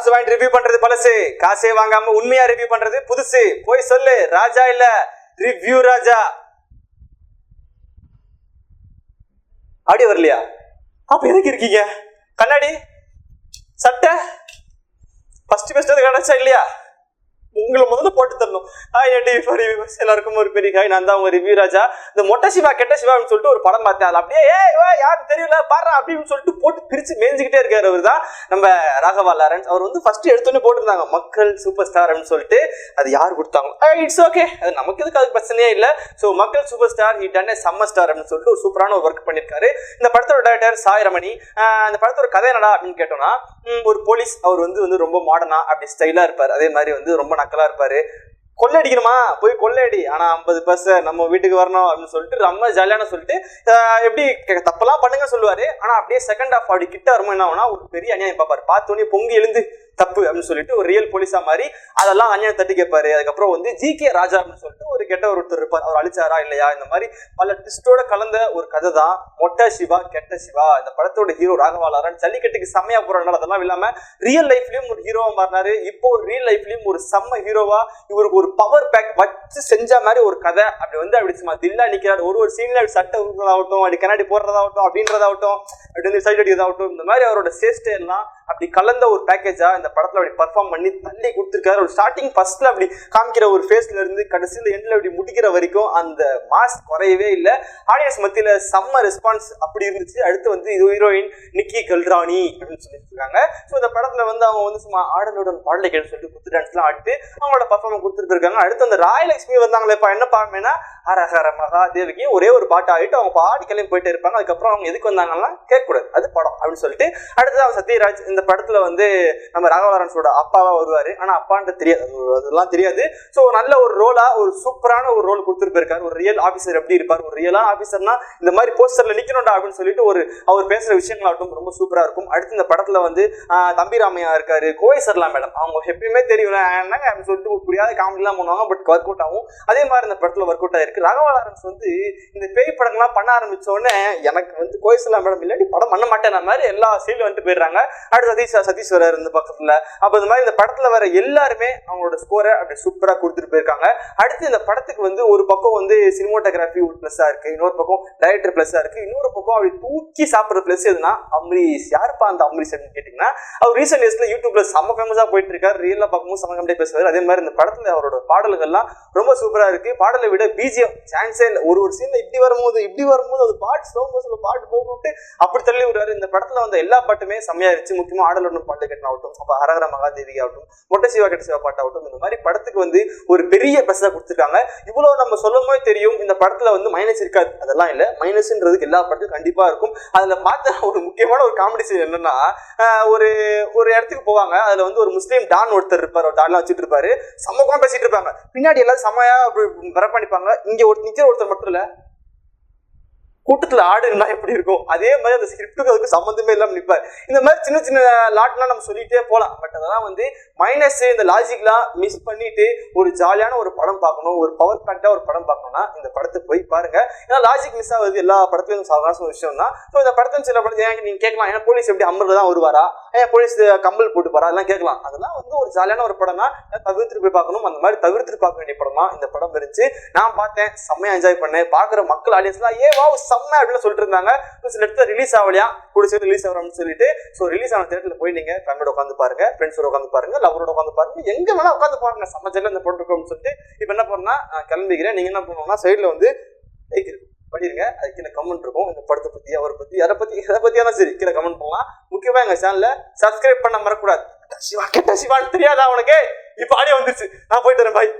காசு வாங்கிட்டு ரிவ்யூ பண்றது பழசு, காசே வாங்காம உண்மையா ரிவ்யூ பண்றது புதுசு. போய் சொல்லு ராஜா இல்ல ரிவ்யூ ராஜா. ஆடி வரலையா? அப்ப எதுக்கு இருக்கீங்க? கண்ணாடி சட்டை ஃபர்ஸ்ட் கிடைச்சா இல்லையா? உங்களை முதல்ல போட்டு தரணும். எல்லாருக்கும் ஒரு பெரிய காய். நான் தான் உங்க ரிவ்யூ ராஜா. இந்த மொட்டை சிவா கெட்ட சிவான்னு சொல்லிட்டு ஒரு படம் பார்த்தேன். அது அப்படியே யாரும் தெரியல பாரு அப்படின்னு சொல்லிட்டு போட்டு பிரிச்சு மேஞ்சுக்கிட்டே இருக்காரு. அவர் தான் நம்ம ராகவா லாரன்ஸ். அவர் வந்து ஃபர்ஸ்ட் எடுத்தோன்னே போட்டுருந்தாங்க மக்கள் சூப்பர் ஸ்டார் அப்படின்னு சொல்லிட்டு. அது யார் கொடுத்தாங்க? இட்ஸ் ஓகே, அது நமக்கு எதுக்கு, அது பிரச்சனையே இல்லை. ஸோ மக்கள் super star he ton summer star அப்படின்னு சொல்லிட்டு ஒரு சூப்பரான ஒரு ஒர்க் பண்ணியிருக்காரு. இந்த படத்தோட டைரக்டர் சாய் ரமணி. இந்த படத்தோட கதை என்னடா அப்படின்னு கேட்டோம்னா, ஒரு போலீஸ், அவர் வந்து ரொம்ப மாடர்னா அப்படி ஸ்டைலா இருப்பார். அதே மாதிரி வந்து ரொம்ப நக்கலா இருப்பாரு. கொள்ளையடிக்கணுமா போய் கொள்ளையடி, ஆனா 50 பைசா நம்ம வீட்டுக்கு வரணும் அப்படின்னு சொல்லிட்டு ரொம்ப ஜாலியான சொல்லிட்டு எப்படி தப்பெல்லாம் பண்ணுங்க சொல்லுவாரு. ஆனா அப்படியே செகண்ட் ஹாஃப் அப்படி கிட்ட வரும்போது என்ன ஆகும்னா ஒரு பெரிய அநியாயம் பார்ப்பாரு. பார்த்தோன்னே பொங்கி எழுந்து தப்பு அப்படின்னு சொல்லிட்டு ஒரு ரியல் போலீஸா மாதிரி அதெல்லாம் அநியாயம் தட்டி கேட்பாரு. அதுக்கப்புறம் வந்து ஜி.கே. ராஜா அப்படின்னு சொல்லிட்டு ஒரு கெட்ட ஒருத்தர் இருப்பார். அவர் அழிச்சாரா இல்லையா, இந்த மாதிரி பல ட்விஸ்டோட கலந்த ஒரு கதை தான் மொட்டை சிவா கெட்ட சிவா. இந்த படத்தோட ஹீரோ ராகவா லாரன்ஸ் ஜல்லிக்கட்டுக்கு செம்மையா போறதுனால அதெல்லாம் இல்லாம ரியல் லைஃப்லயும் ஒரு ஹீரோவா மாறினாரு. இப்போ ரியல் லைஃப்லயும் ஒரு செம்ம ஹீரோவா இவருக்கு ஒரு பவர் பேக் வச்சு செஞ்ச மாதிரி ஒரு கதை. அப்படி சும்மா தில்லா நிக்கிறாரு. ஒரு சீன்ல சட்டை ஊற்றுறதாகட்டும், அப்படி கண்ணாடி போடுறதாகட்டும், அப்படின்றதாகட்டும், அப்படி வந்து சைட் அடிக்கிறதாகட்டும், இந்த மாதிரி அவரோட சேஸ்ட் எல்லாம் அப்படி கலந்த ஒரு பேக்கேஜா இந்த படத்துல அப்படி பர்ஃபார்ம் பண்ணி தள்ளி கொடுத்துருக்காரு. ஒரு ஸ்டார்டிங் ஃபர்ஸ்ட்ல அப்படி காமிக்கிற ஒரு ஃபேஸ்ல இருந்து கடைசியில எண்ட்ல அப்படி முடிக்கிற வரைக்கும் அந்த மாஸ் குறையவே இல்லை. ஆடியன்ஸ் மத்தியில செம்ம ரெஸ்பான்ஸ் அப்படி இருந்துச்சு. அடுத்து வந்து இது ஹீரோயின் நிக்கி கல்ராணி அப்படின்னு சொல்லிட்டு இருக்காங்க. ஸோ இந்த படத்துல வந்து அவங்க வந்து சும்மா ஆடலுடன் பாடலை கேட்டு சொல்லிட்டு குத்து டான்ஸ்லாம் ஆடிட்டு அவங்களோட பர்ஃபார்மன்ஸ் கொடுத்துட்டு இருக்காங்க. அடுத்து அந்த ராயலட்சுமி வந்தாங்களே, இப்ப என்ன பாருன்னா ஹரஹர மகாதேவிக்கு ஒரே ஒரு பாட்டு ஆகிட்டு அவங்க பாடி கிளம்பி போயிட்டே இருப்பாங்க. அதுக்கப்புறம் அவங்க எதுக்கு வந்தாங்கன்னா கேட்கக்கூடாது, அது படம் அப்படின்னு சொல்லிட்டு. அடுத்து அவங்க சத்யராஜ் இந்த படத்துல வந்து நம்ம ராகவா லாரன்ஸோட அப்பாவா வருவாரு. ஆனா அப்பான்னு தெரியாது, அதெல்லாம் தெரியாது. ஸோ நல்ல ஒரு ரோலா ஒரு சூப்பரான ஒரு ரோல் கொடுத்துட்டு போயிருக்காரு. ஒரு ரியல் ஆபீசர் எப்படி இருப்பார், ஒரு ரியலான ஆபீசர்னா இந்த மாதிரி போஸ்டர்ல நிக்கணும்டா அப்படின்னு சொல்லிட்டு ஒரு அவர் பேசுற விஷயங்களாகட்டும் ரொம்ப சூப்பரா இருக்கும். அடுத்து இந்த படத்துல வந்து தம்பி ராமையா இருக்காரு, கோவை சர்லா மேடம், அவங்க எப்பயுமே தெரியும் என்னங்க அப்படின்னு சொல்லிட்டு புரியாத காமெடி எல்லாம் பண்ணுவாங்க, பட் ஒர்க் அவுட் ஆகும். அதே மாதிரி இந்த படத்துல ஒர்க் அவுட் ஆயிருக்கு. ராகவா லாரன்ஸ் வந்து இந்த பேய் படங்கள்லாம் பண்ண ஆரம்பிச்ச உடனே எனக்கு வந்து கோவை சர்லா மேடம் இல்லாட்டி படம் பண்ண மாட்டேன் மாதிரி எல்லா சீலும் வந்துட்டு போயிடுறாங்க. அடுத்து சதீஸ்வரர் இந்த பக்கத்துல. அப்ப இந்த மாதிரி இந்த படத்துல வர எல்லாருமே அவங்களோட ஸ்கோரை அப்படி சூப்பரா கொடுத்துட்டு போயிருக்காங்க. அடுத்து இந்த படத்துக்கு வந்து ஒரு பக்கம் வந்து சினிமோட்டோகிராஃபி பிளஸ்ஸா இருக்கு, இன்னொரு பக்கம் டைரக்டர் பிளஸ்ஸா இருக்கு, இன்னொரு பக்கம் அப்படி தூக்கி சாப்பிடுற பிளஸ் எதுனா அம்ரீஷ். யாருப்பா அந்த அம்ரீஷ் அப்படின்னு கேட்டீங்கன்னா, அவர் ரீசெண்ட் டேஸ்ல யூடியூப்ல செம்ம ஃபேமஸா போயிட்டு இருக்காரு. ரியலா பார்க்கும்போது செம்ம கம்மியா பேசுவார். அதே மாதிரி இந்த படத்துல அவரோட பாடல்கள்லாம் ரொம்ப சூப்பரா இருக்கு. பாடலை விட பிஜிஎம் சான்ஸே இல்லை. ஒரு சீன்ல இப்படி வரும்போது அது பாட்டு ஸ்லோ மோஷன்ல பாட்டு போட்டு அப்படி தள்ளி விடுறாரு. இந்த படத்துல வந்து எல்லா பாட்டுமே செம்மையா இருந்துச்சு. முக்கியமா ஆடலுடன் பாட்டு கட்டணாகட்டும், அப்ப ஹரஹர மகாதேவி ஆகட்டும், மொட்டை சிவா கெட்ட சிவா பாட்டாகட்டும், இந்த மாதிரி படத்துக்கு வந்து ஒரு பெரிய ப்ளஸ்ஸா கொடுத்துருக்காங்க. இவ்வளவு நம்ம சொல்லும் போது தெரியும் இந்த படத்துல வந்து மைனஸ் இருக்காது, அதெல்லாம் இல்லை. மைனஸ்ன்றதுக்கு எல்லா படத்துக்கும் கண்டிப்பா இருக்கும். அதுல பார்த்த ஒரு முக்கியமான ஒரு காமெடி சீன் என்னன்னா, ஒரு இடத்துக்கு போவாங்க. அதுல வந்து ஒரு முஸ்லீம் டான் ஒருத்தர் இருப்பார். ஒரு டான்லாம் வச்சுட்டு இருப்பாரு. சமூகமா பேசிட்டு இருப்பாங்க. பின்னாடி எல்லாரும் செம்மையா பண்ணிப்பாங்க. இங்க ஒரு நிக்கிற ஒருத்தர் மட்டும் இல்ல, கூட்டத்துல ஆடுனா எப்படி இருக்கும் அதே மாதிரி அந்த ஸ்கிரிப்டுக்கு அதுக்கு சம்பந்தமே இல்லாம நிற்பார். இந்த மாதிரி சின்ன சின்ன லாட்லாம் நம்ம சொல்லிட்டே போகலாம். பட் அதெல்லாம் வந்து மைனஸ், இந்த லாஜிக்லாம் மிஸ் பண்ணிட்டு ஒரு ஜாலியான ஒரு படம் பார்க்கணும், ஒரு பவர் பேக்டா ஒரு படம் பார்க்கணும்னா இந்த படத்தை போய் பாருங்க. ஏன்னா லாஜிக் மிஸ் ஆகுது எல்லா படத்துலையும் சாதாரண ஒரு விஷயம் தான். ஸோ இந்த படத்தை சில படத்தை நீங்க கேட்கலாம், ஏன்னா போலீஸ் எப்படி அமர்ல தான் வருவாரா, போலீஸ் கம்பல் போட்டு போறா, அதெல்லாம் கேட்கலாம். அதெல்லாம் வந்து ஒரு ஜாலியான ஒரு படம்னா தவிர்த்துட்டு போய் பார்க்கணும். அந்த மாதிரி தவிர்த்துட்டு பார்க்க வேண்டிய படமா இந்த படம் இருந்துச்சு. நான் பார்த்தேன், செம்மையா என்ஜாய் பண்ணேன். பார்க்குற மக்கள் ஆடியன்ஸ்லாம் செம்ம அப்படின்னு சொல்லிட்டு இருந்தாங்க. சில இடத்துல ரிலீஸ் ஆகலையா, கூட சேர்த்து ரிலீஸ் ஆகிறோம்னு சொல்லிட்டு. ஸோ ரிலீஸ் ஆன தேட்டர்ல போய் நீங்க ஃபேமிலியோட உட்காந்து பாருங்க, ஃப்ரெண்ட்ஸோட உட்காந்து பாருங்க, லவரோட உட்காந்து பாருங்க, எங்க வேணா உட்காந்து பாருங்க. சமைச்சல இந்த போட்டுருக்கோம்னு சொல்லிட்டு இப்போ என்ன பண்ணா கிளம்பிக்கிறேன். நீங்க என்ன பண்ணுவோம்னா சைட்ல வந்து லைக் இருக்கும் படிருங்க, அது கீழே கமெண்ட் இருக்கும். இந்த படத்தை பத்தி, அவரை பத்தி, எதை பத்தியானா சரி கீழே கமெண்ட் பண்ணலாம். முக்கியமா எங்க சேனல்ல சப்ஸ்கிரைப் பண்ண மறக்கூடாது. சிவா கெட்ட சிவான்னு தெரியாதா உனக்கு? இப்ப ஆடியோ வந்துருச்சு. நான் போயிட்டு வரேன், பாய்.